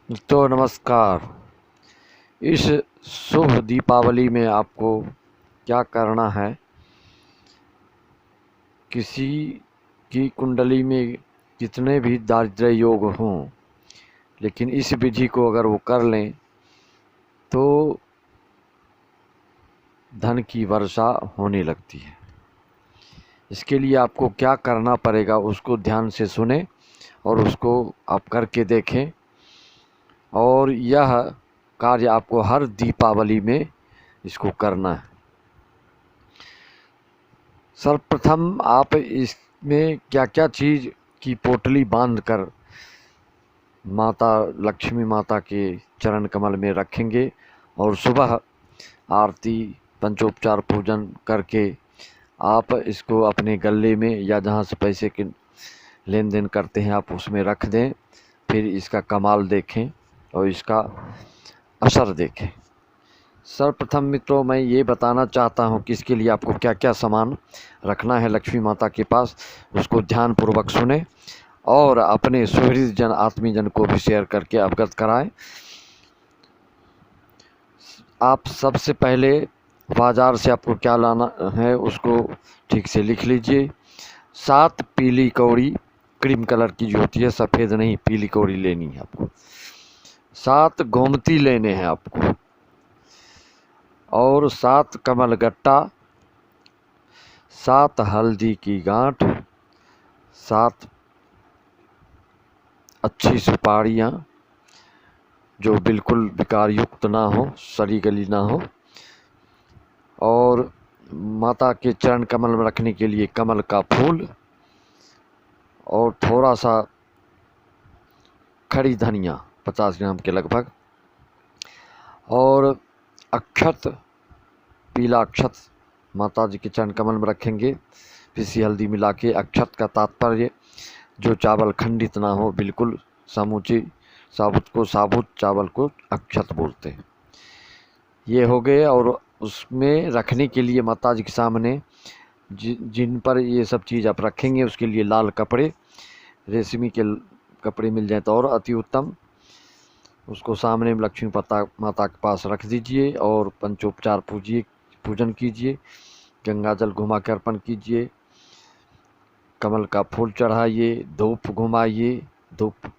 तो नमस्कार। इस शुभ दीपावली में आपको क्या करना है, किसी की कुंडली में कितने भी दारिद्र्य योग हों, लेकिन इस विधि को अगर वो कर लें तो धन की वर्षा होने लगती है। इसके लिए आपको क्या करना पड़ेगा उसको ध्यान से सुने और उसको आप करके देखें, और यह कार्य आपको हर दीपावली में इसको करना है। सर्वप्रथम आप इसमें क्या क्या चीज़ की पोटली बांधकर माता लक्ष्मी माता के चरण कमल में रखेंगे, और सुबह आरती पंचोपचार पूजन करके आप इसको अपने गले में या जहाँ से पैसे के लेन देन करते हैं आप उसमें रख दें। फिर इसका कमाल देखें और इसका असर देखें। सर्वप्रथम मित्रों, मैं ये बताना चाहता हूँ कि इसके लिए आपको क्या क्या सामान रखना है लक्ष्मी माता के पास, उसको ध्यानपूर्वक सुने और अपने सुहृद जन आत्मीय जन को भी शेयर करके अवगत कराएं। आप सबसे पहले बाज़ार से आपको क्या लाना है उसको ठीक से लिख लीजिए। 7 पीली कौड़ी, क्रीम कलर की जो होती है, सफ़ेद नहीं, पीली कौड़ी लेनी है आपको। 7 गोमती लेने हैं आपको, और 7 कमल गट्टा, 7 हल्दी की गांठ, 7 अच्छी सुपारियाँ जो बिल्कुल विकार युक्त ना हो, सड़ी गली ना हो, और माता के चरण कमल में रखने के लिए कमल का फूल, और थोड़ा सा खड़ी धनिया 50 ग्राम के लगभग, और अक्षत, पीला अक्षत माता जी के चरण कमल में रखेंगे। पिसी हल्दी मिला के। अक्षत का तात्पर्य जो चावल खंडित ना हो, बिल्कुल समूची साबुत चावल को अक्षत बोलते हैं। ये हो गए। और उसमें रखने के लिए माता जी के सामने जिन पर ये सब चीज़ आप रखेंगे उसके लिए लाल कपड़े, रेशमी के कपड़े मिल जाए तो और अति उत्तम। उसको सामने में लक्ष्मी माता के पास रख दीजिए और पंचोपचार पूजन कीजिए, गंगा जल घुमा के अर्पण कीजिए, कमल का फूल चढ़ाइए, धूप घुमाइए। धूप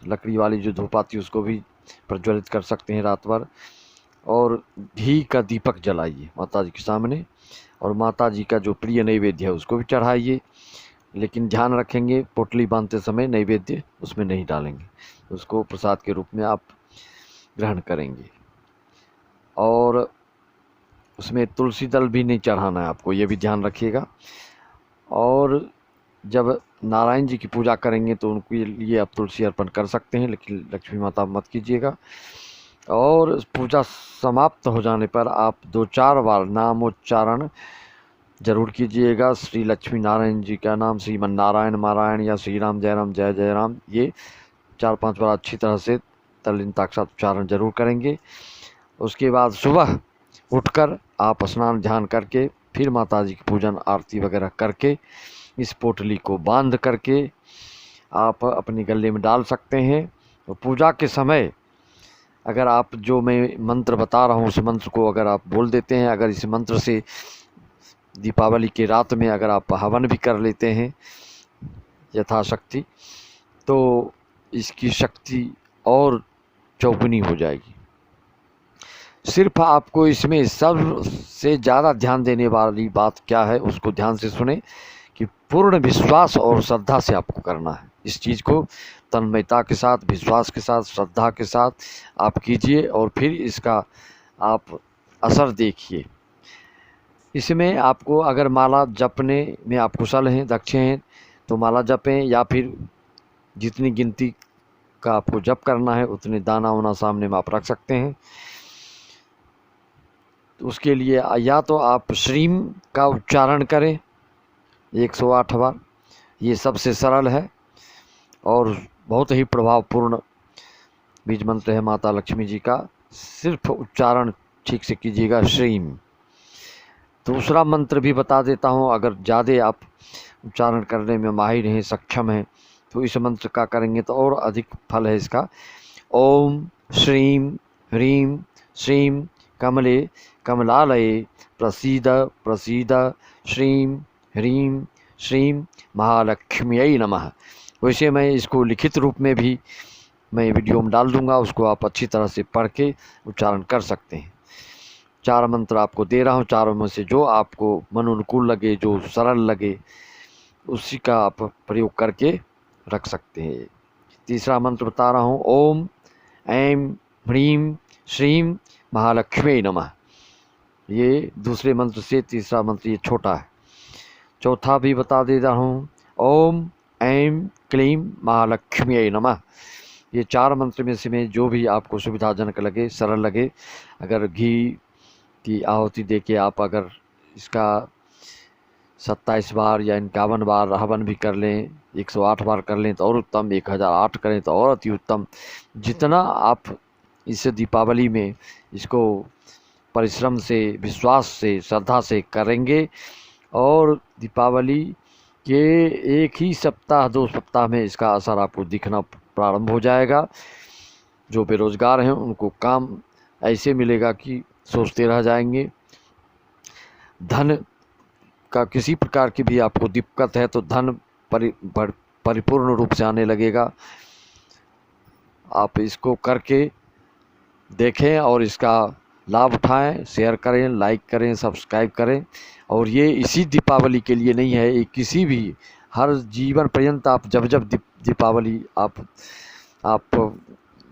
लकड़ी वाली जो धूप आती है उसको भी प्रज्वलित कर सकते हैं रात भर, और घी का दीपक जलाइए माता जी के सामने, और माता जी का जो प्रिय नैवेद्य है उसको भी चढ़ाइए। लेकिन ध्यान रखेंगे पोटली बांधते समय नैवेद्य उसमें नहीं डालेंगे, उसको प्रसाद के रूप में आप ग्रहण करेंगे। और उसमें तुलसी दल भी नहीं चढ़ाना है आपको, ये भी ध्यान रखिएगा। और जब नारायण जी की पूजा करेंगे तो उनके लिए आप तुलसी अर्पण कर सकते हैं, लेकिन लक्ष्मी माता मत कीजिएगा। और पूजा समाप्त हो जाने पर आप 2-4 बार नामोच्चारण जरूर कीजिएगा। श्री लक्ष्मी नारायण जी का नाम, श्रीमन नारायण नारायण या श्री राम जय जय राम, ये 4-5 बार अच्छी तरह से तल्लीनता के साथ उच्चारण जरूर करेंगे। उसके बाद सुबह उठकर आप स्नान ध्यान करके फिर माता जी की पूजन आरती वगैरह करके इस पोटली को बांध करके आप अपने गले में डाल सकते हैं। और पूजा के समय अगर आप जो मैं मंत्र बता रहा हूँ उस मंत्र को अगर आप बोल देते हैं, अगर इस मंत्र से दीपावली की रात में अगर आप हवन भी कर लेते हैं यथाशक्ति, तो इसकी शक्ति और चौगुनी हो जाएगी। सिर्फ आपको इसमें सबसे ज़्यादा ध्यान देने वाली बात क्या है उसको ध्यान से सुने कि पूर्ण विश्वास और श्रद्धा से आपको करना है। इस चीज़ को तन्मयता के साथ, विश्वास के साथ, श्रद्धा के साथ आप कीजिए, और फिर इसका आप असर देखिए। इसमें आपको अगर माला जपने में आप कुशल हैं, दक्ष हैं, तो माला जपें, या फिर जितनी गिनती का आपको जप करना है उतने दाना वाना सामने में आप रख सकते हैं। तो उसके लिए या तो आप श्रीम का उच्चारण करें 108 बार, ये सबसे सरल है और बहुत ही प्रभावपूर्ण बीज मंत्र है माता लक्ष्मी जी का। सिर्फ उच्चारण ठीक से कीजिएगा, श्रीम। दूसरा मंत्र भी बता देता हूँ, अगर ज़्यादा आप उच्चारण करने में माहिर हैं, सक्षम हैं, तो इस मंत्र का करेंगे तो और अधिक फल है इसका। ओम श्रीं ह्रीं श्रीं कमले कमलालये प्रसीद प्रसीद श्रीं ह्रीं श्रीं महालक्ष्म्यै नमः। वैसे मैं इसको लिखित रूप में भी मैं वीडियो में डाल दूंगा, उसको आप अच्छी तरह से पढ़ के उच्चारण कर सकते हैं। 4 मंत्र आपको दे रहा हूँ, चारों में से जो आपको मन अनुकूल लगे, जो सरल लगे, उसी का आप प्रयोग करके रख सकते हैं। तीसरा मंत्र बता रहा हूँ, ओम ऐं ह्रीं श्रीं महालक्ष्मी नमः। ये दूसरे मंत्र से तीसरा मंत्र ये छोटा है। चौथा भी बता दे रहा हूँ, ओम ऐं क्लीं महालक्ष्मी नमः। ये 4 मंत्र में से में जो भी आपको सुविधाजनक लगे, सरल लगे, अगर घी की आहुति दे के आप अगर इसका 27 बार या 51 बार हवन भी कर लें, 108 बार कर लें तो और उत्तम, 1008 करें तो और अति उत्तम। जितना आप इस दीपावली में इसको परिश्रम से, विश्वास से, श्रद्धा से करेंगे और दीपावली के 1 ही सप्ताह 2 सप्ताह में इसका असर आपको दिखना प्रारंभ हो जाएगा। जो बेरोजगार हैं उनको काम ऐसे मिलेगा कि सोचते रह जाएंगे। धन का किसी प्रकार की भी आपको दिक्कत है तो धन परिपूर्ण रूप से आने लगेगा। आप इसको करके देखें और इसका लाभ उठाएं, शेयर करें, लाइक करें, सब्सक्राइब करें। और ये इसी दीपावली के लिए नहीं है, ये किसी भी हर जीवन पर्यंत आप जब जब दीपावली आप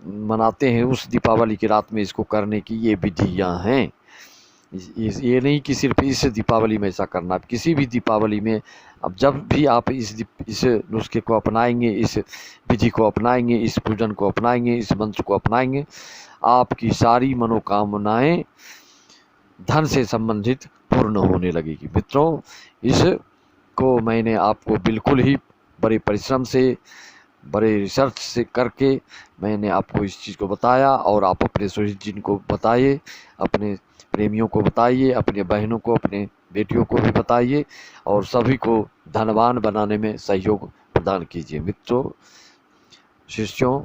मनाते हैं उस दीपावली की रात में इसको करने की ये विधियां हैं। ये नहीं कि सिर्फ इस दीपावली में ऐसा करना, किसी भी दीपावली में अब जब भी आप इस नुस्खे को अपनाएंगे, इस विधि को अपनाएंगे, इस पूजन को अपनाएंगे, इस मंत्र को अपनाएंगे, आपकी सारी मनोकामनाएं धन से संबंधित पूर्ण होने लगेगी। मित्रों, इसको मैंने आपको बिल्कुल ही बड़े परिश्रम से, बड़े रिसर्च से करके मैंने आपको इस चीज़ को बताया और आप अपने सुहृद जिन को बताइए, अपने प्रेमियों को बताइए, अपने बहनों को, अपने बेटियों को भी बताइए और सभी को धनवान बनाने में सहयोग प्रदान कीजिए। मित्रों, शिष्यों,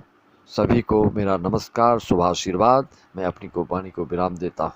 सभी को मेरा नमस्कार, शुभ आशीर्वाद। मैं अपनी वाणी को विराम देता हूँ।